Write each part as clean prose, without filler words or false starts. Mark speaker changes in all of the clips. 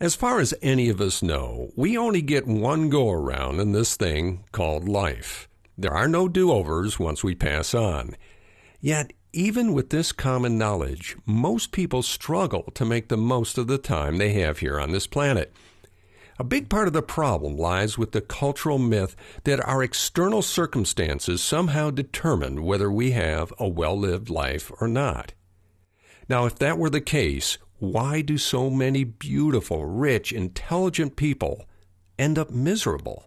Speaker 1: As far as any of us know, we only get one go-around in this thing called life. There are no do-overs once we pass on. Yet, even with this common knowledge, most people struggle to make the most of the time they have here on this planet. A big part of the problem lies with the cultural myth that our external circumstances somehow determine whether we have a well-lived life or not. Now, if that were the case, why do so many beautiful, rich, intelligent people end up miserable?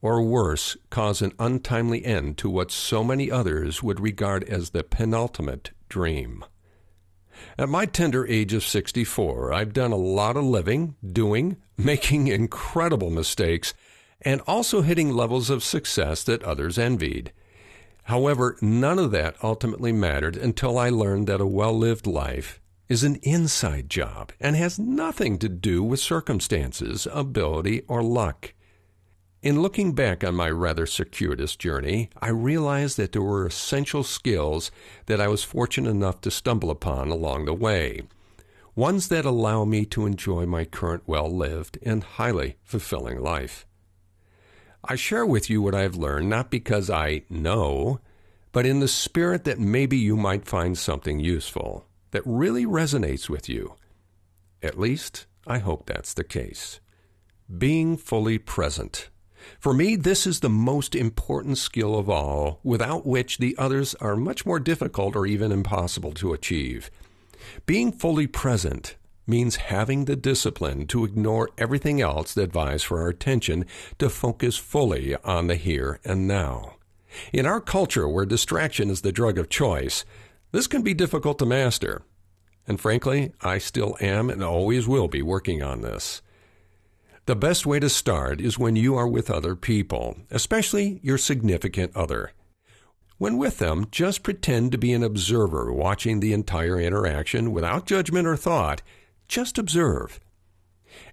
Speaker 1: Or worse, cause an untimely end to what so many others would regard as the penultimate dream? At my tender age of 64, I've done a lot of living, doing, making incredible mistakes, and also hitting levels of success that others envied. However, none of that ultimately mattered until I learned that a well-lived life is an inside job and has nothing to do with circumstances, ability, or luck. In looking back on my rather circuitous journey, I realized that there were essential skills that I was fortunate enough to stumble upon along the way, ones that allow me to enjoy my current well-lived and highly fulfilling life. I share with you what I've learned not because I know, but in the spirit that maybe you might find something useful that really resonates with you. At least, I hope that's the case. Being fully present. For me, this is the most important skill of all, without which the others are much more difficult or even impossible to achieve. Being fully present means having the discipline to ignore everything else that vies for our attention to focus fully on the here and now. In our culture, where distraction is the drug of choice, this can be difficult to master. And frankly, I still am and always will be working on this. The best way to start is when you are with other people, especially your significant other. When with them, just pretend to be an observer watching the entire interaction without judgment or thought. Just observe.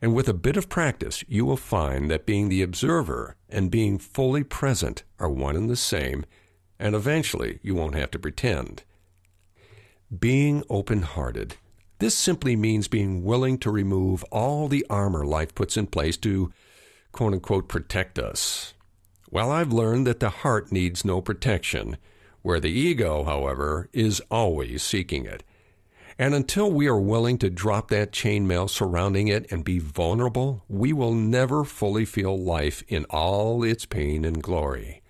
Speaker 1: And with a bit of practice, you will find that being the observer and being fully present are one and the same, and eventually you won't have to pretend. Being open-hearted. This simply means being willing to remove all the armor life puts in place to, quote-unquote, protect us. Well, I've learned that the heart needs no protection, where the ego, however, is always seeking it. And until we are willing to drop that chainmail surrounding it and be vulnerable, we will never fully feel life in all its pain and glory.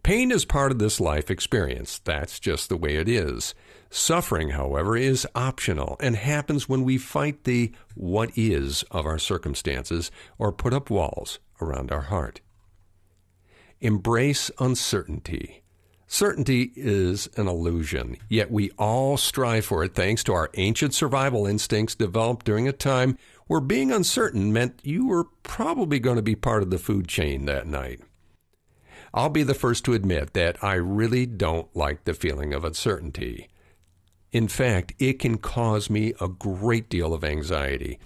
Speaker 1: Pain is part of this life experience. That's just the way it is. Suffering, however, is optional and happens when we fight the what is of our circumstances or put up walls around our heart. Embrace uncertainty. Certainty is an illusion, yet we all strive for it thanks to our ancient survival instincts developed during a time where being uncertain meant you were probably going to be part of the food chain that night. I'll be the first to admit that I really don't like the feeling of uncertainty. In fact, it can cause me a great deal of anxiety.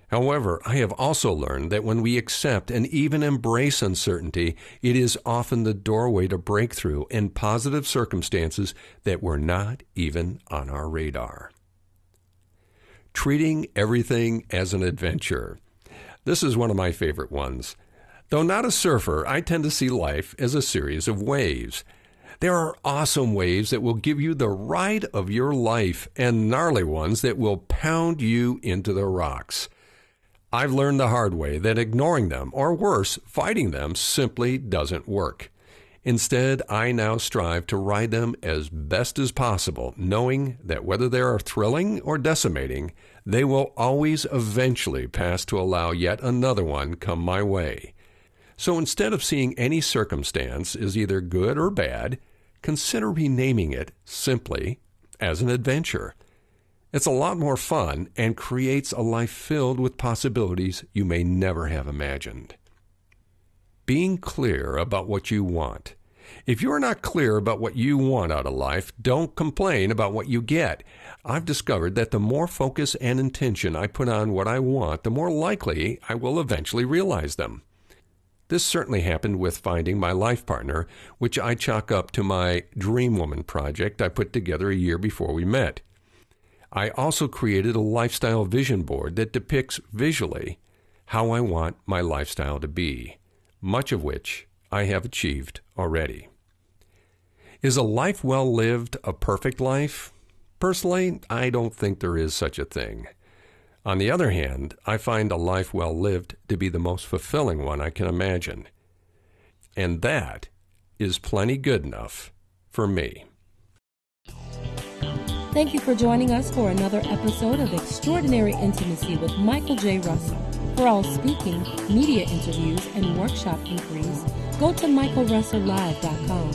Speaker 1: However, I have also learned that when we accept and even embrace uncertainty, it is often the doorway to breakthrough and positive circumstances that were not even on our radar. Treating everything as an adventure. This is one of my favorite ones. Though not a surfer, I tend to see life as a series of waves. There are awesome waves that will give you the ride of your life and gnarly ones that will pound you into the rocks. I've learned the hard way that ignoring them, or worse, fighting them, simply doesn't work. Instead, I now strive to ride them as best as possible, knowing that whether they are thrilling or decimating, they will always eventually pass to allow yet another one come my way. So instead of seeing any circumstance as either good or bad, consider renaming it simply as an adventure. It's a lot more fun and creates a life filled with possibilities you may never have imagined. Being clear about what you want. If you're not clear about what you want out of life, don't complain about what you get. I've discovered that the more focus and intention I put on what I want, the more likely I will eventually realize them. This certainly happened with finding my life partner, which I chalk up to my Dream Woman project I put together a year before we met. I also created a lifestyle vision board that depicts visually how I want my lifestyle to be, much of which I have achieved already. Is a life well lived a perfect life? Personally, I don't think there is such a thing. On the other hand, I find a life well lived to be the most fulfilling one I can imagine. And that is plenty good enough for me.
Speaker 2: Thank you for joining us for another episode of Extraordinary Intimacy with Michael J. Russell. For all speaking, media interviews, and workshop inquiries, go to michaelrusselllive.com.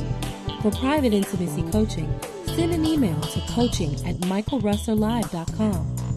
Speaker 2: For private intimacy coaching, send an email to coaching@michaelrusselllive.com.